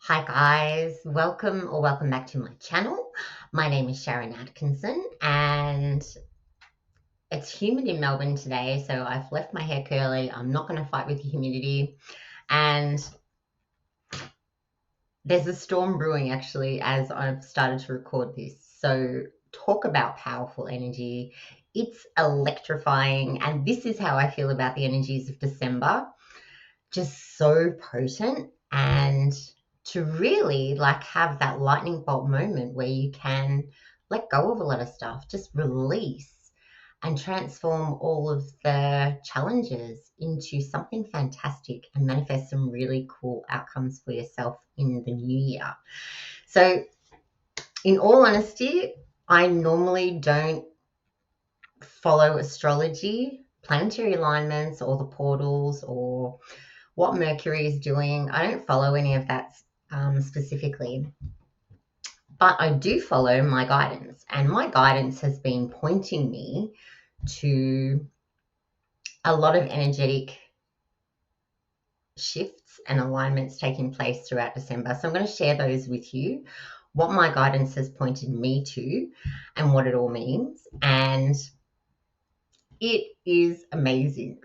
Hi guys, welcome back to my channel. My name is Sharyn Atkinson and it's humid in Melbourne today, so I've left my hair curly. I'm not going to fight with the humidity, and there's a storm brewing actually as I've started to record this. So talk about powerful energy. It's electrifying, and this is how I feel about the energies of December. Just so potent, and to really have that lightning bolt moment where you can let go of a lot of stuff, just release and transform all of the challenges into something fantastic and manifest some really cool outcomes for yourself in the new year. So in all honesty, I normally don't follow astrology, planetary alignments, or the portals, or what Mercury is doing. I don't follow any of that specifically, but I do follow my guidance, and my guidance has been pointing me to a lot of energetic shifts and alignments taking place throughout December. So I'm going to share those with you, what my guidance has pointed me to and what it all means. And it is amazing.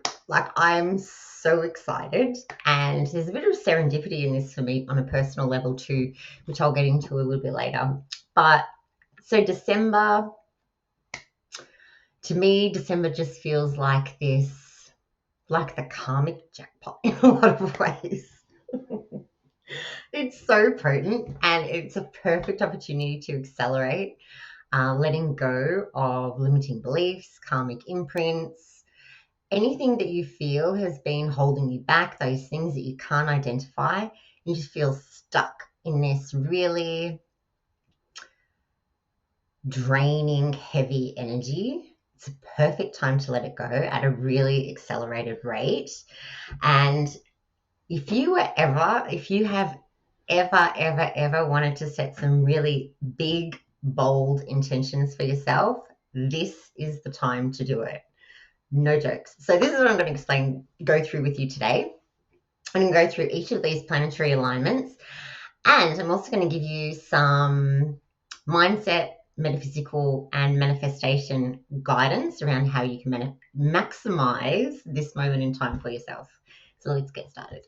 I'm so excited, and there's a bit of serendipity in this for me on a personal level too, which I'll get into a little bit later. But so December, to me, December just feels like this, like the karmic jackpot in a lot of ways. It's so potent, and it's a perfect opportunity to accelerate, letting go of limiting beliefs, karmic imprints, anything that you feel has been holding you back, those things that you can't identify. You just feel stuck in this really draining, heavy energy. It's a perfect time to let it go at a really accelerated rate. And if you have ever wanted to set some really big, bold intentions for yourself, this is the time to do it. No jokes. So this is what I'm going to go through with you today. I'm going to go through each of these planetary alignments, and I'm also going to give you some mindset, metaphysical, and manifestation guidance around how you can maximize this moment in time for yourself. So let's get started.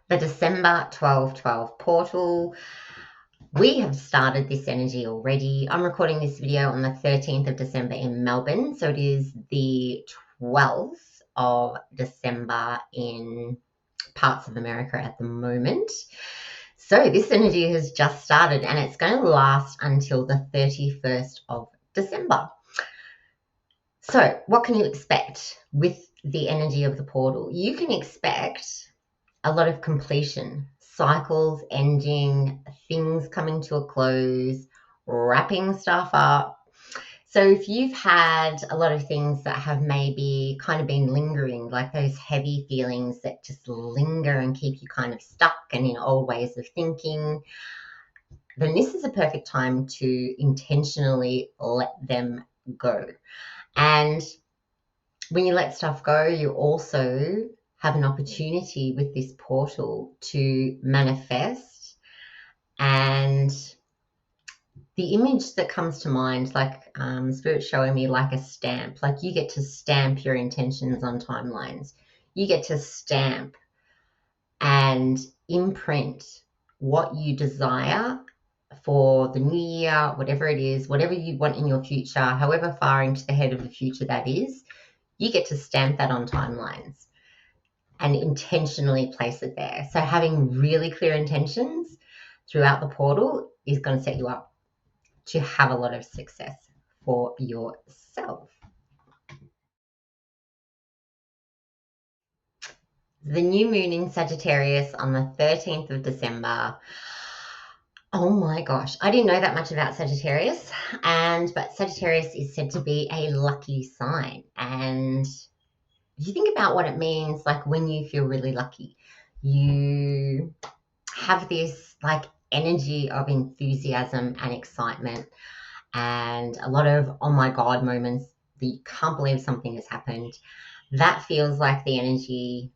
The December 12/12 portal. We have started this energy already. I'm recording this video on the 13th of December in Melbourne, so it is the 12th of December in parts of America at the moment. So this energy has just started, and it's going to last until the 31st of December. So what can you expect with the energy of the portal? You can expect a lot of completion, cycles ending, things coming to a close, wrapping stuff up. So if you've had a lot of things that have maybe kind of been lingering, like those heavy feelings that just linger and keep you kind of stuck and in old ways of thinking, then this is a perfect time to intentionally let them go. And when you let stuff go, you also have an opportunity with this portal to manifest. And the image that comes to mind, Spirit showing me like a stamp, like you get to stamp your intentions on timelines. You get to stamp and imprint what you desire for the new year, whatever it is, whatever you want in your future, however far into the head of the future that is, you get to stamp that on timelines and intentionally place it there. So having really clear intentions throughout the portal is going to set you up to have a lot of success for yourself. The new moon in Sagittarius on the 13th of December. Oh my gosh, I didn't know that much about Sagittarius, but Sagittarius is said to be a lucky sign. And if you think about what it means, like when you feel really lucky, you have this energy of enthusiasm and excitement and a lot of oh my god moments that you can't believe something has happened. That feels like the energy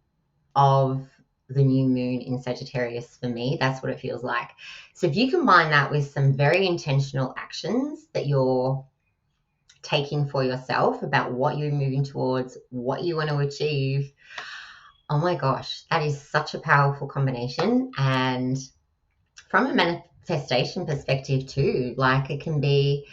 of the new moon in Sagittarius for me. That's what it feels like. So if you combine that with some very intentional actions that you're taking for yourself about what you're moving towards, what you want to achieve, oh my gosh, that is such a powerful combination. And from a manifestation perspective too, like it can be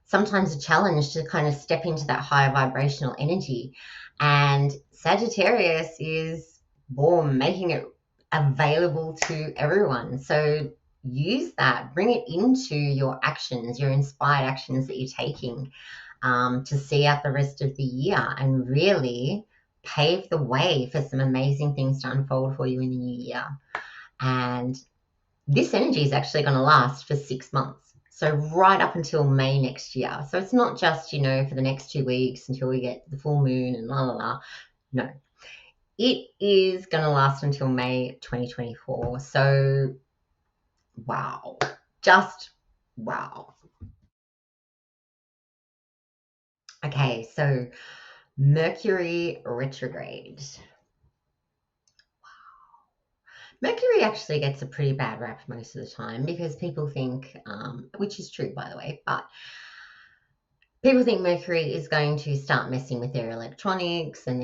sometimes a challenge to kind of step into that higher vibrational energy. And Sagittarius is born making it available to everyone. So use that, bring it into your actions, your inspired actions that you're taking, to see out the rest of the year and really pave the way for some amazing things to unfold for you in the new year. And this energy is actually going to last for 6 months. So right up until May next year. So it's not just, you know, for the next 2 weeks until we get the full moon and la la la. No, it is going to last until May 2024. So wow, just wow. Okay, so Mercury retrograde. Mercury actually gets a pretty bad rap most of the time because people think, which is true by the way, but people think Mercury is going to start messing with their electronics and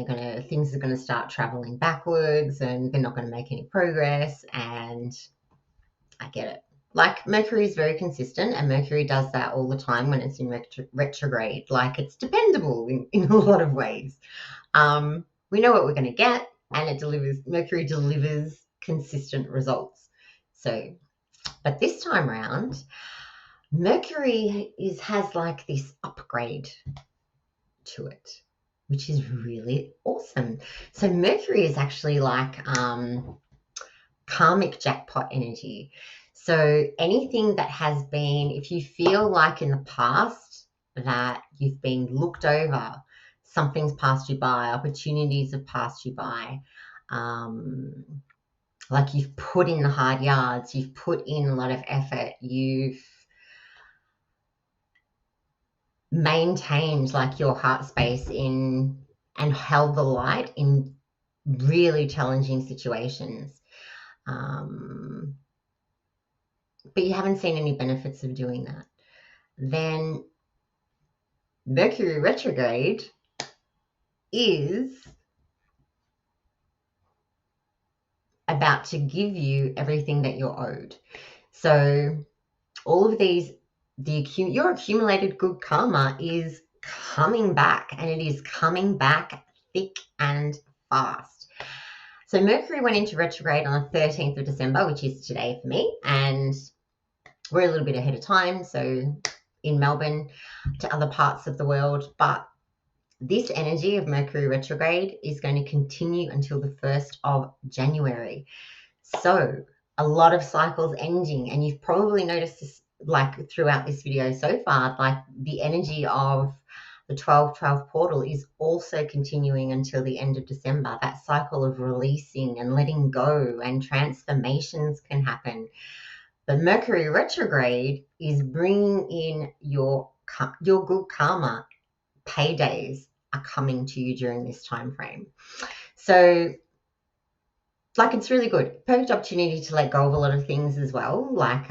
things are going to start traveling backwards and they're not going to make any progress. And I get it. Like Mercury is very consistent and Mercury does that all the time when it's in retrograde. Like it's dependable in a lot of ways. We know what we're going to get and Mercury delivers consistent results. So, but this time around, Mercury has like this upgrade to it, which is really awesome. So Mercury is actually like karmic jackpot energy. So anything that has been, if you feel like in the past that you've been looked over, something's passed you by, opportunities have passed you by, like you've put in the hard yards, you've put in a lot of effort, you've maintained like your heart space in and held the light in really challenging situations, but you haven't seen any benefits of doing that, then Mercury retrograde is about to give you everything that you're owed. So all of these, your accumulated good karma is coming back, and it is coming back thick and fast. So Mercury went into retrograde on the 13th of December, which is today for me, and we're a little bit ahead of time, so in Melbourne to other parts of the world. But this energy of Mercury retrograde is going to continue until the 1st of January. So a lot of cycles ending, and you've probably noticed this like throughout this video so far, like the energy of the 12-12 portal is also continuing until the end of December. That cycle of releasing and letting go and transformations can happen. But Mercury retrograde is bringing in your good karma. Paydays are coming to you during this time frame. So like it's really good. Perfect opportunity to let go of a lot of things as well, like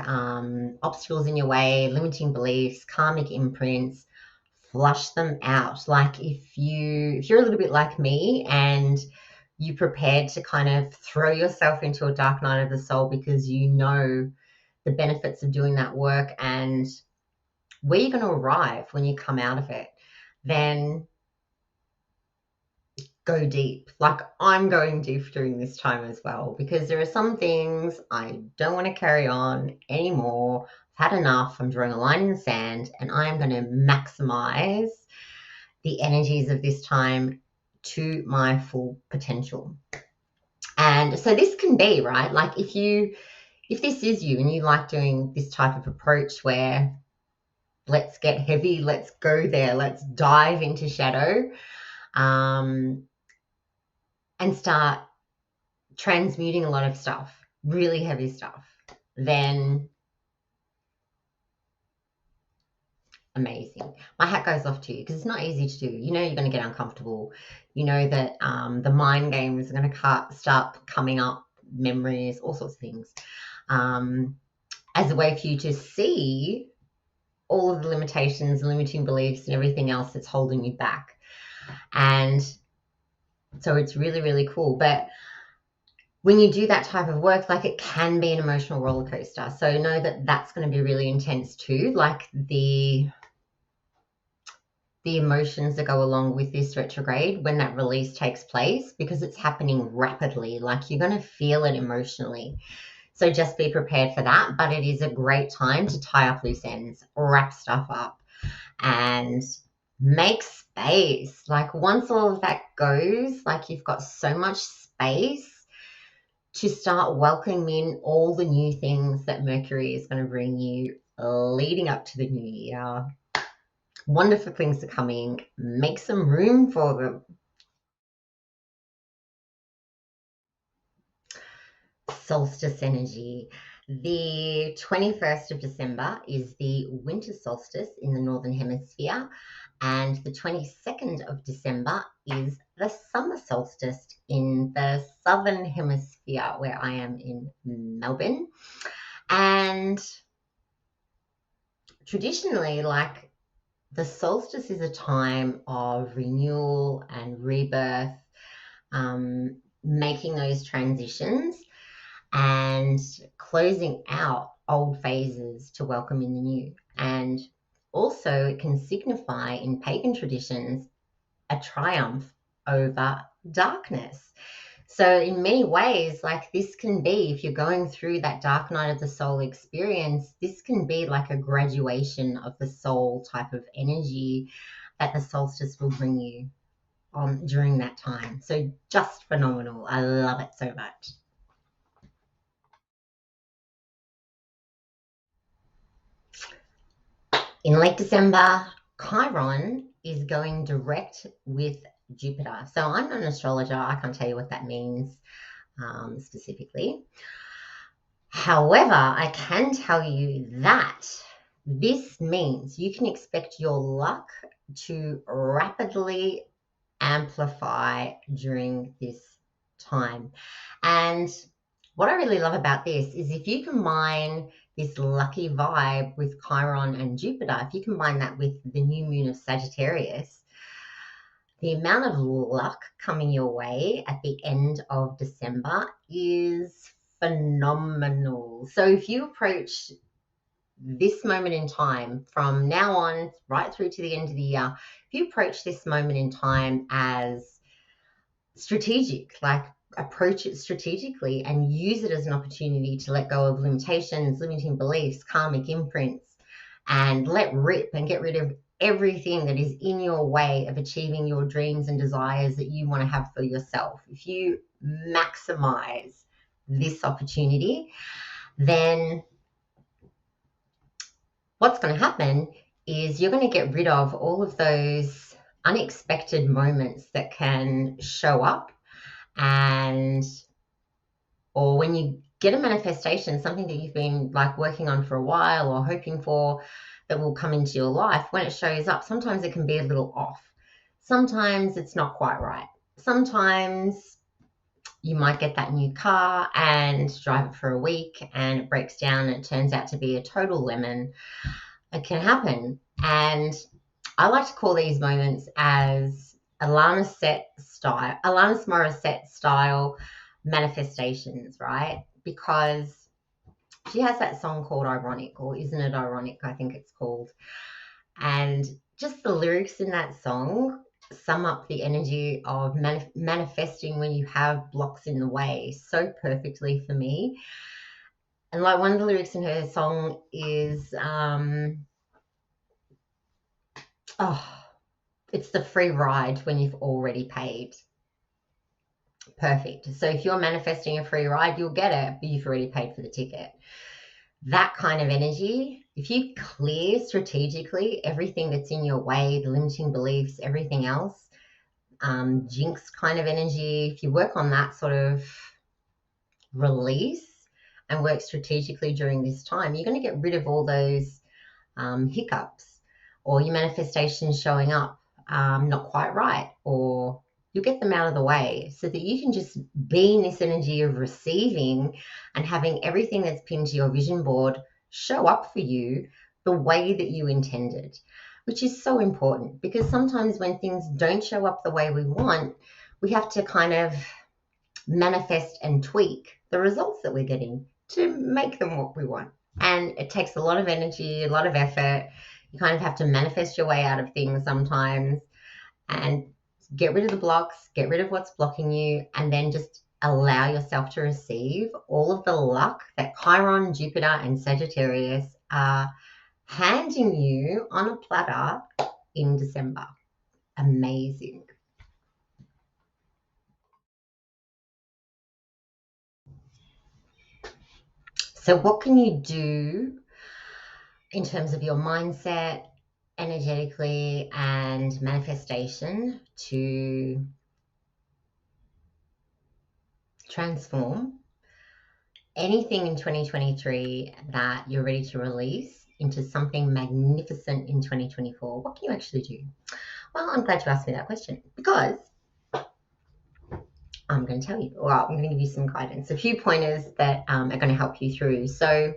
obstacles in your way, limiting beliefs, karmic imprints. Flush them out. Like if you're a little bit like me and you prepared to kind of throw yourself into a dark night of the soul because you know the benefits of doing that work and where you're going to arrive when you come out of it, then go deep. Like I'm going deep during this time as well, because there are some things I don't want to carry on anymore. I've had enough. I'm drawing a line in the sand and I'm going to maximize the energies of this time to my full potential. And so this can be, right? Like if this is you and you like doing this type of approach where let's get heavy, let's go there, let's dive into shadow, and start transmuting a lot of stuff, really heavy stuff, then amazing. My hat goes off to you because it's not easy to do. You know you're going to get uncomfortable. You know that the mind games are going to start coming up, memories, all sorts of things, as a way for you to see all of the limitations, limiting beliefs, and everything else that's holding you back. And so it's really, really cool. But when you do that type of work, like, it can be an emotional roller coaster. So know that that's going to be really intense too. Like the emotions that go along with this retrograde when that release takes place, because it's happening rapidly. Like, you're going to feel it emotionally. So just be prepared for that. But it is a great time to tie up loose ends, wrap stuff up, and make space. Like, once all of that goes, like, you've got so much space to start welcoming in all the new things that Mercury is going to bring you leading up to the new year. Wonderful things are coming. Make some room for them. Solstice energy. The 21st of December is the winter solstice in the Northern Hemisphere, and the 22nd of December is the summer solstice in the Southern Hemisphere, where I am in Melbourne. And traditionally, like, the solstice is a time of renewal and rebirth, making those transitions and closing out old phases to welcome in the new. And also, it can signify in pagan traditions a triumph over darkness. So in many ways, like, this can be, if you're going through that dark night of the soul experience, this can be like a graduation of the soul type of energy that the solstice will bring you on during that time. So just phenomenal. I love it so much. In late December, Chiron is going direct with Jupiter. So I'm not an astrologer. I can't tell you what that means specifically. However, I can tell you that this means you can expect your luck to rapidly amplify during this time. And what I really love about this is, if you combine this lucky vibe with Chiron and Jupiter, if you combine that with the new moon of Sagittarius, the amount of luck coming your way at the end of December is phenomenal. So if you approach this moment in time from now on right through to the end of the year, if you approach this moment in time as strategic, like, approach it strategically and use it as an opportunity to let go of limitations, limiting beliefs, karmic imprints, and let rip and get rid of everything that is in your way of achieving your dreams and desires that you want to have for yourself. If you maximize this opportunity, then what's going to happen is you're going to get rid of all of those unexpected moments that can show up, and or when you get a manifestation, something that you've been like working on for a while or hoping for, that will come into your life. When it shows up, sometimes it can be a little off. Sometimes it's not quite right. Sometimes you might get that new car and drive it for a week and it breaks down and it turns out to be a total lemon. It can happen. And I like to call these moments as Alanis Morissette style manifestations, right? Because she has that song called Ironic, or Isn't It Ironic, I think it's called. And just the lyrics in that song sum up the energy of manifesting when you have blocks in the way so perfectly for me. And like, one of the lyrics in her song is, it's the free ride when you've already paid. Perfect. So if you're manifesting a free ride, you'll get it, but you've already paid for the ticket. That kind of energy, if you clear strategically everything that's in your way, the limiting beliefs, everything else, jinx kind of energy, if you work on that sort of release and work strategically during this time, you're going to get rid of all those hiccups, or your manifestation's showing up not quite right, or you'll get them out of the way so that you can just be in this energy of receiving and having everything that's pinned to your vision board show up for you the way that you intended, which is so important, because sometimes when things don't show up the way we want, we have to kind of manifest and tweak the results that we're getting to make them what we want. And it takes a lot of energy, a lot of effort. You kind of have to manifest your way out of things sometimes and get rid of the blocks, get rid of what's blocking you, and then just allow yourself to receive all of the luck that Chiron, Jupiter, and Sagittarius are handing you on a platter in December. Amazing. So what can you do in terms of your mindset, energetically, and manifestation to transform anything in 2023 that you're ready to release into something magnificent in 2024? What can you actually do? Well, I'm glad you asked me that question, because I'm going to tell you. Well, I'm going to give you some guidance, a few pointers that are going to help you through. So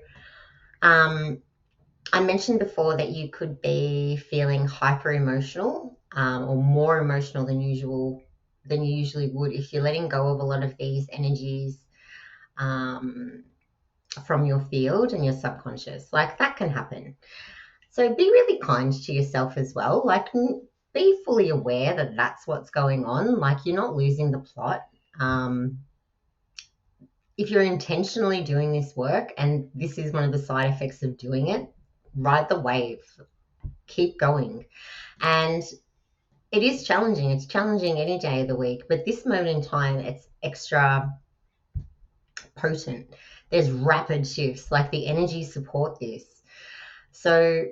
I mentioned before that you could be feeling hyper emotional or more emotional than you usually would if you're letting go of a lot of these energies from your field and your subconscious. Like, that can happen. So be really kind to yourself as well. Like, be fully aware that that's what's going on. Like, you're not losing the plot. If you're intentionally doing this work, and this is one of the side effects of doing it, ride the wave, keep going. And it is challenging. It's challenging any day of the week, but this moment in time, it's extra potent. There's rapid shifts, like the energies support this. So,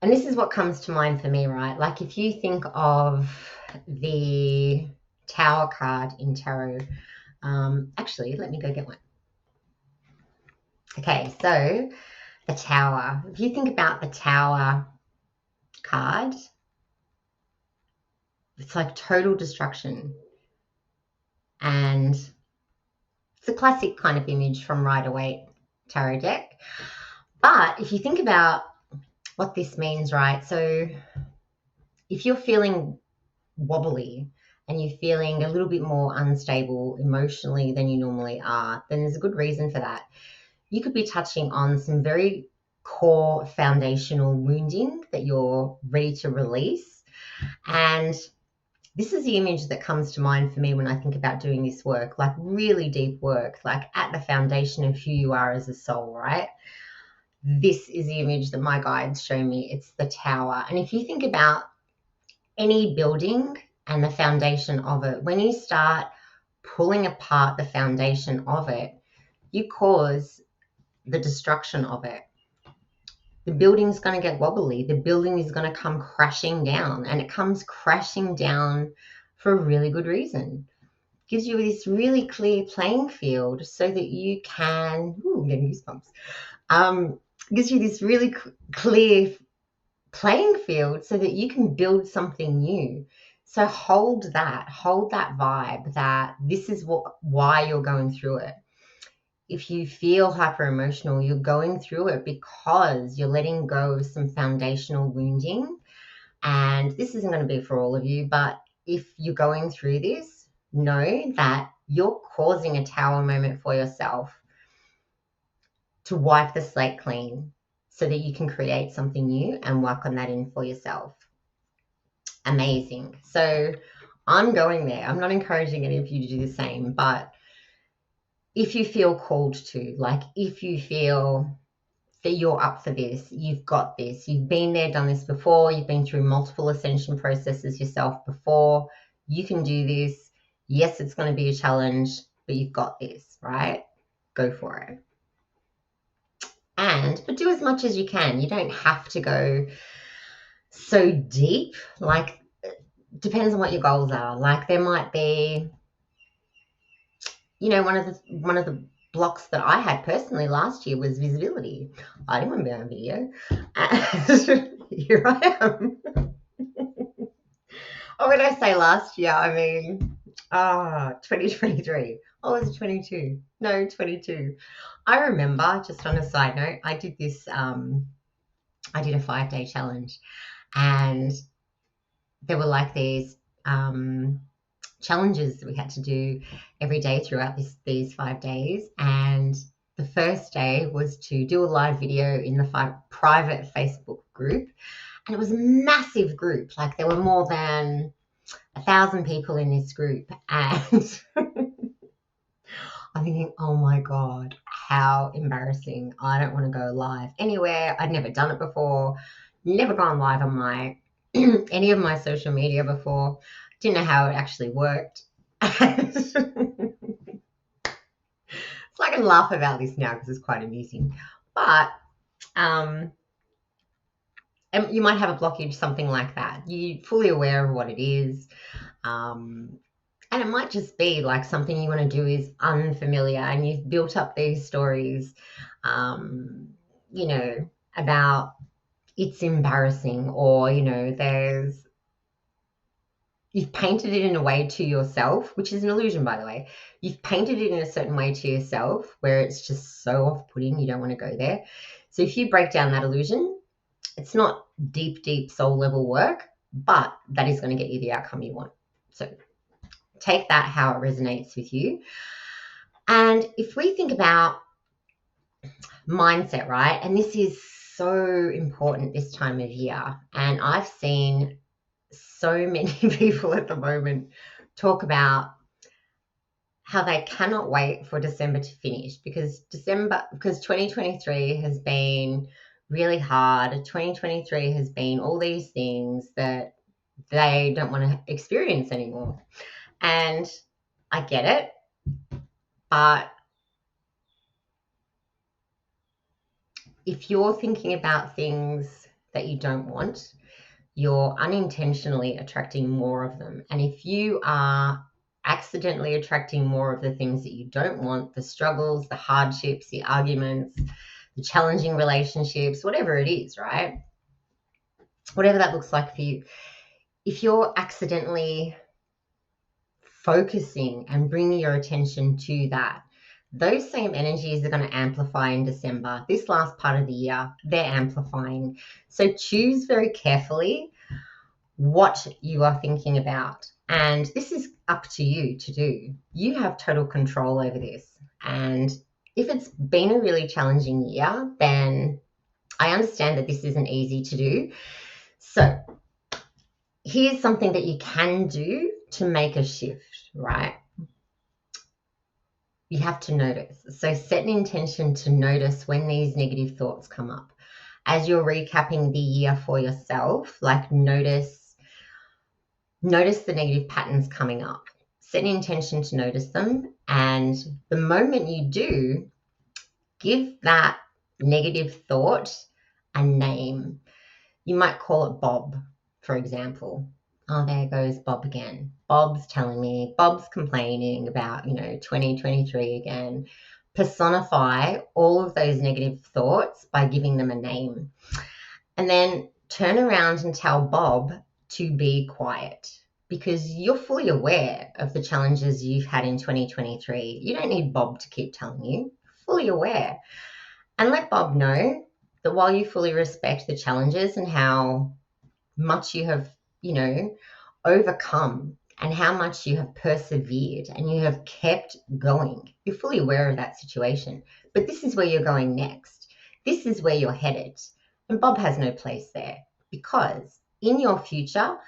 and this is what comes to mind for me, right? Like, if you think of the Tower card in tarot, actually, let me go get one. Okay, so the Tower. If you think about the Tower card, it's like total destruction. And it's a classic kind of image from Rider-Waite tarot deck. But if you think about what this means, right? So if you're feeling wobbly and you're feeling a little bit more unstable emotionally than you normally are, then there's a good reason for that. You could be touching on some very core foundational wounding that you're ready to release. And this is the image that comes to mind for me when I think about doing this work, like really deep work, like at the foundation of who you are as a soul, right? This is the image that my guides show me. It's the Tower. And if you think about any building and the foundation of it, when you start pulling apart the foundation of it, you cause the destruction of it. The building's going to get wobbly. The building is going to come crashing down, and it comes crashing down for a really good reason. It gives you this really clear playing field so that you can, I'm getting goosebumps, gives you this really clear playing field so that you can build something new. So hold that vibe that this is why you're going through it. If you feel hyper emotional, you're going through it because you're letting go of some foundational wounding. And this isn't going to be for all of you, but if you're going through this, know that you're causing a Tower moment for yourself to wipe the slate clean so that you can create something new and work on that in for yourself. Amazing. So I'm going there. I'm not encouraging any of you to do the same, but if you feel called to, like if you feel that you're up for this, you've got this, you've been there, done this before, you've been through multiple ascension processes yourself before, you can do this. Yes, it's going to be a challenge, but you've got this, right? Go for it. But do as much as you can. You don't have to go so deep. Like, depends on what your goals are. Like, there might be, one of the blocks that I had personally last year was visibility. I didn't want to be on video. And here I am. Or when I say last year, I mean 2023. Or was it 22? No, 22. I remember, just on a side note, I did this, I did a 5-day challenge, and there were like these challenges that we had to do every day throughout these 5 days. And the first day was to do a live video in the private Facebook group. And it was a massive group. Like there were more than 1,000 people in this group. And I'm thinking, oh my God, how embarrassing. I don't want to go live anywhere. I'd never done it before. Never gone live on my any of my social media before. Didn't know how it actually worked. So I can laugh about this now because it's quite amusing. But and you might have a blockage, something like that. You're fully aware of what it is. And it might just be like something you want to do is unfamiliar, and you've built up these stories, you know, about it's embarrassing, or, you know, you've painted it in a way to yourself, which is an illusion, by the way. You've painted it in a certain way to yourself where it's just so off-putting, you don't want to go there. So if you break down that illusion, it's not deep, deep soul level work, but that is going to get you the outcome you want. So take that how it resonates with you. And if we think about mindset, right, and this is so important this time of year, and I've seen so many people at the moment talk about how they cannot wait for December to finish because 2023 has been really hard. 2023 has been all these things that they don't want to experience anymore. And I get it, but if you're thinking about things that you don't want, you're unintentionally attracting more of them. And if you are accidentally attracting more of the things that you don't want, the struggles, the hardships, the arguments, the challenging relationships, whatever it is, right? Whatever that looks like for you. If you're accidentally focusing and bringing your attention to that, those same energies are going to amplify in December. This last part of the year, they're amplifying. So choose very carefully what you are thinking about. And this is up to you to do. You have total control over this. And if it's been a really challenging year, then I understand that this isn't easy to do. So here's something that you can do to make a shift, right? You have to notice. So set an intention to notice when these negative thoughts come up. As you're recapping the year for yourself, like notice the negative patterns coming up. Set an intention to notice them. And the moment you do, give that negative thought a name. You might call it Bob, for example. Oh, there goes Bob again. Bob's telling me, Bob's complaining about, 2023 again. Personify all of those negative thoughts by giving them a name. And then turn around and tell Bob to be quiet because you're fully aware of the challenges you've had in 2023. You don't need Bob to keep telling you. Fully aware. And let Bob know that while you fully respect the challenges and how much you have overcome and how much you have persevered and you have kept going. You're fully aware of that situation. But this is where you're going next. This is where you're headed. And Bob has no place there because in your future,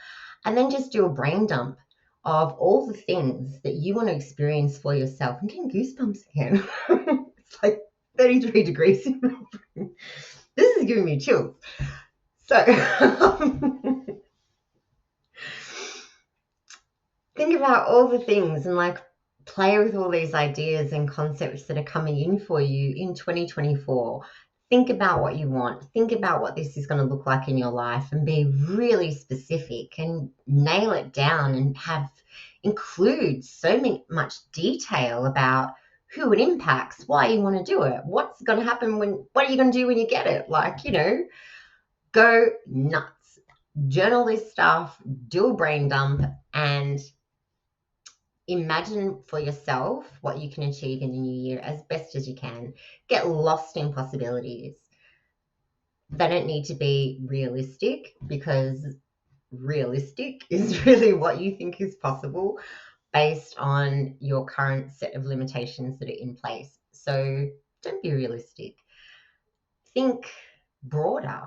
and then just do a brain dump of all the things that you want to experience for yourself. I'm getting goosebumps again. It's like 33 degrees in Melbourne. This is giving me chills. So think about all the things and play with all these ideas and concepts that are coming in for you in 2024. Think about what you want. Think about what this is going to look like in your life and be really specific and nail it down and include so much detail about who it impacts, why you want to do it, what's going to happen what are you going to do when you get it? Like, go nuts. Journal this stuff, do a brain dump, and imagine for yourself what you can achieve in the new year as best as you can. Get lost in possibilities. They don't need to be realistic, because realistic is really what you think is possible based on your current set of limitations that are in place. So don't be realistic. Think broader.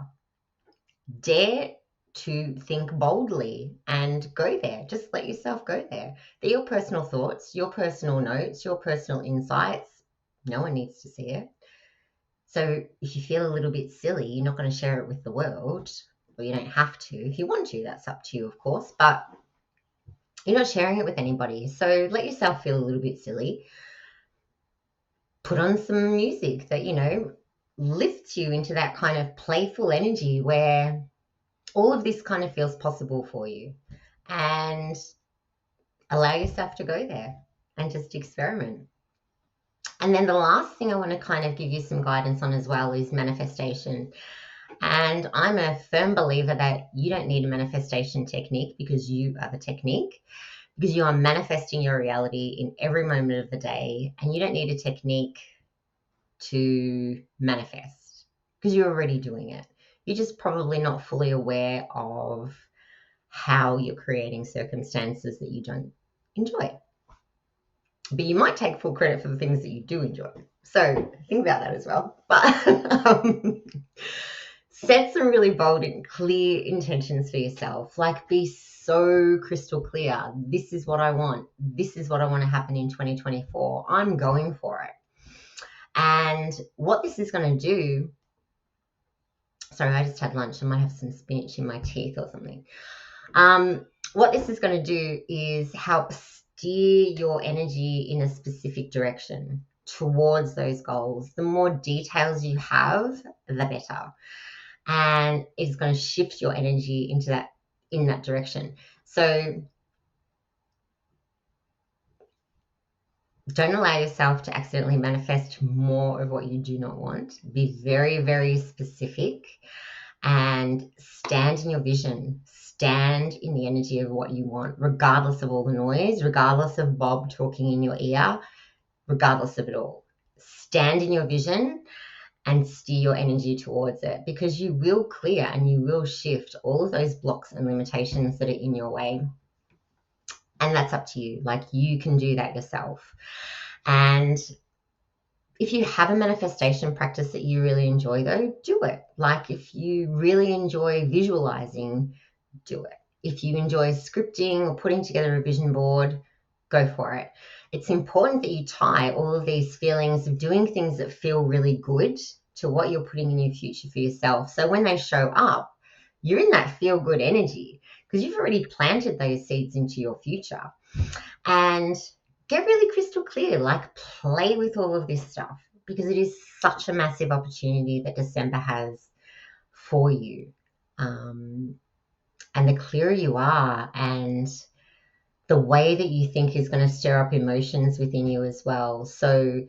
Dare to think boldly and go there. Just let yourself go there. They're your personal thoughts, your personal notes, your personal insights. No one needs to see it. So if you feel a little bit silly, you're not going to share it with the world. Well, you don't have to. If you want to, that's up to you, of course, but you're not sharing it with anybody. So let yourself feel a little bit silly. Put on some music that, lifts you into that kind of playful energy where all of this kind of feels possible for you, and allow yourself to go there and just experiment. And then the last thing I want to kind of give you some guidance on as well is manifestation. And I'm a firm believer that you don't need a manifestation technique, because you are the technique, because you are manifesting your reality in every moment of the day, and you don't need a technique to manifest because you're already doing it. You're just probably not fully aware of how you're creating circumstances that you don't enjoy. But you might take full credit for the things that you do enjoy. So think about that as well. But set some really bold and clear intentions for yourself. Like, be so crystal clear. This is what I want. This is what I want to happen in 2024. I'm going for it. And what this is going to do, sorry, I just had lunch. I might have some spinach in my teeth or something. What this is going to do is help steer your energy in a specific direction towards those goals. The more details you have, the better. And it's going to shift your energy in that direction. So don't allow yourself to accidentally manifest more of what you do not want. Be very, very specific and stand in your vision. Stand in the energy of what you want, regardless of all the noise, regardless of Bob talking in your ear, regardless of it all. Stand in your vision and steer your energy towards it, because you will clear and you will shift all of those blocks and limitations that are in your way. And that's up to you. Like, you can do that yourself. And if you have a manifestation practice that you really enjoy, though, do it. Like, if you really enjoy visualizing, do it. If you enjoy scripting or putting together a vision board, go for it. It's important that you tie all of these feelings of doing things that feel really good to what you're putting in your future for yourself. So when they show up, you're in that feel-good energy, because you've already planted those seeds into your future. And get really crystal clear, like, play with all of this stuff, because it is such a massive opportunity that December has for you. And the clearer you are, and the way that you think is going to stir up emotions within you as well. So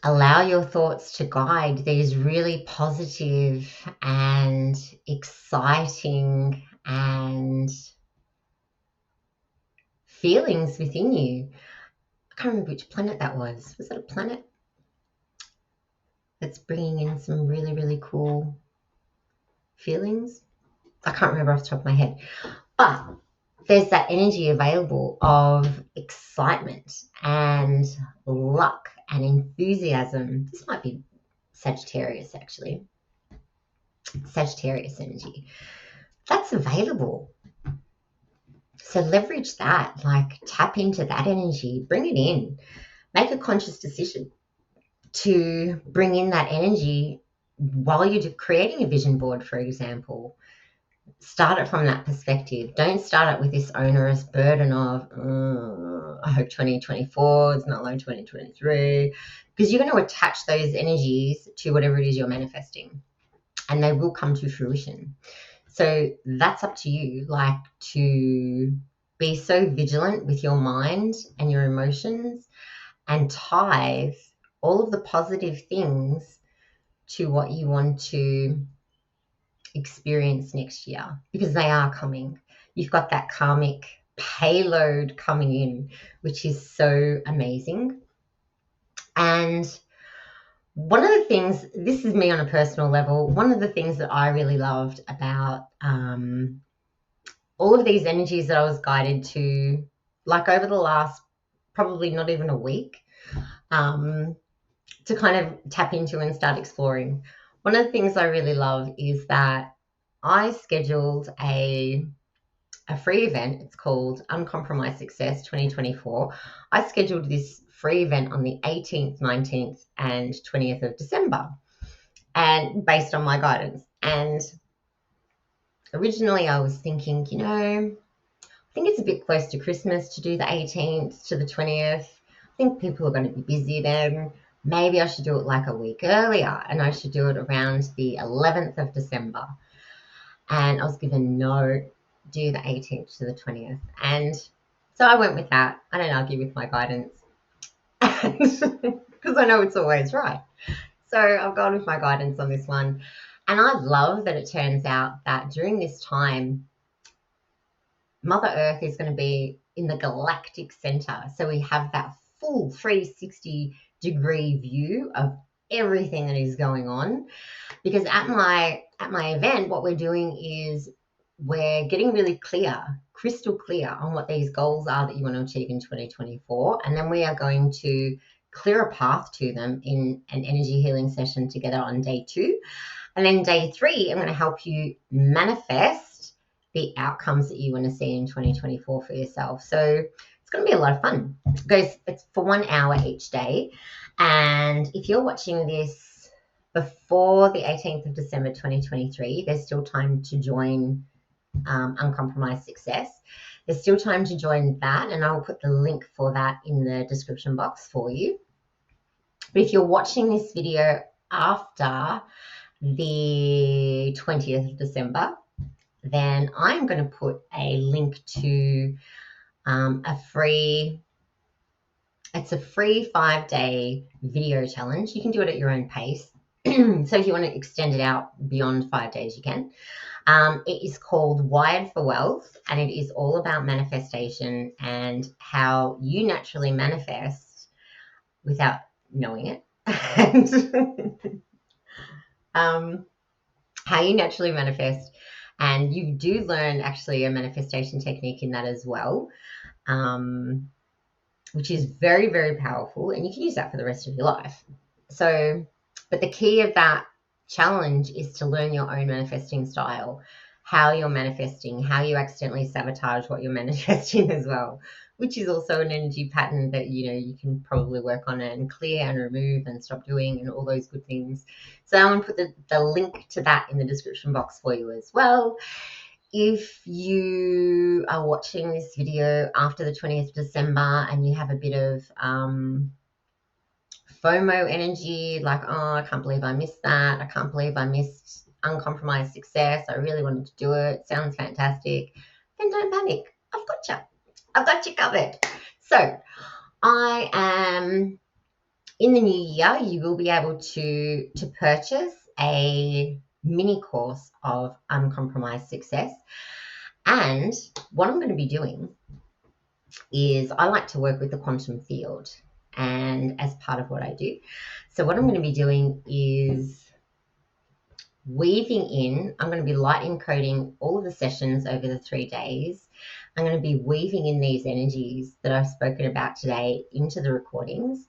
allow your thoughts to guide these really positive and exciting and feelings within you. I can't remember which planet that was. Was it a planet that's bringing in some really, really cool feelings? I can't remember off the top of my head. But there's that energy available of excitement and luck and enthusiasm. This might be Sagittarius, actually. Sagittarius energy. That's available. So leverage that, like, tap into that energy, bring it in, make a conscious decision to bring in that energy while you're creating a vision board, for example. Start it from that perspective. Don't start it with this onerous burden of, I hope 2024 is not like 2023, because you're going to attach those energies to whatever it is you're manifesting, and they will come to fruition. So that's up to you, like, to be so vigilant with your mind and your emotions and tithe all of the positive things to what you want to experience next year, because they are coming. You've got that karmic payload coming in, which is so amazing. And one of the things, this is me on a personal level, one of the things that I really loved about all of these energies that I was guided to, like over the last probably not even a week, to kind of tap into and start exploring. One of the things I really love is that I scheduled a free event. It's called Uncompromised Success 2024. I scheduled this free event on the 18th, 19th, and 20th of December, and based on my guidance. And originally I was thinking, I think it's a bit close to Christmas to do the 18th to the 20th. I think people are going to be busy then. Maybe I should do it like a week earlier, and I should do it around the 11th of December. And I was given no, do the 18th to the 20th. And so I went with that. I don't argue with my guidance because I know it's always right. So I've gone with my guidance on this one. And I love that it turns out that during this time, Mother Earth is going to be in the galactic center. So we have that full 360-degree view of everything that is going on. Because at my event, what we're doing is we're getting really clear, crystal clear on what these goals are that you want to achieve in 2024. And then we are going to clear a path to them in an energy healing session together on day 2. And then day 3, I'm going to help you manifest the outcomes that you want to see in 2024 for yourself. So it's going to be a lot of fun. It's for 1 hour each day. And if you're watching this before the 18th of December 2023, there's still time to join Uncompromised Success. There's still time to join that, and I'll put the link for that in the description box for you. But if you're watching this video after the 20th of December, then I'm going to put a link to it's a free 5-day video challenge. You can do it at your own pace. So if you want to extend it out beyond 5 days, you can. It is called Wired for Wealth, and it is all about manifestation and how you naturally manifest without knowing it. And how you naturally manifest. And you do learn actually a manifestation technique in that as well, which is very, very powerful. And you can use that for the rest of your life. So, but the key of that challenge is to learn your own manifesting style, how you're manifesting, how you accidentally sabotage what you're manifesting as well, which is also an energy pattern that, you can probably work on and clear and remove and stop doing and all those good things. So I'm going to put the link to that in the description box for you as well. If you are watching this video after the 20th of December and you have a bit of FOMO energy, like, oh, I can't believe I missed that. I can't believe I missed Uncompromised Success. I really wanted to do it. Sounds fantastic. Then don't panic. I've got you. I've got you covered. So I am, in the new year, you will be able to purchase a mini course of Uncompromised Success. And what I'm going to be doing is I like to work with the quantum field, and as part of what I do. So what I'm going to be doing is weaving in, I'm going to be light encoding all of the sessions over the 3 days. I'm going to be weaving in these energies that I've spoken about today into the recordings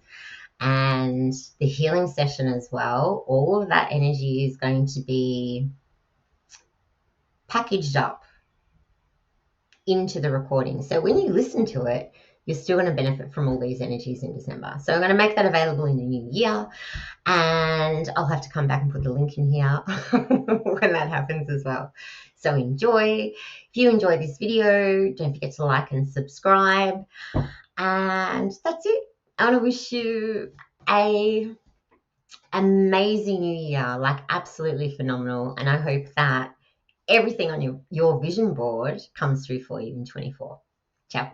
and the healing session as well. All of that energy is going to be packaged up into the recording. So when you listen to it, you're still going to benefit from all these energies in December. So I'm going to make that available in the new year, and I'll have to come back and put the link in here when that happens as well. So enjoy. If you enjoyed this video, don't forget to like and subscribe. And that's it. I want to wish you a amazing new year, like absolutely phenomenal. And I hope that everything on your vision board comes through for you in 24. Ciao.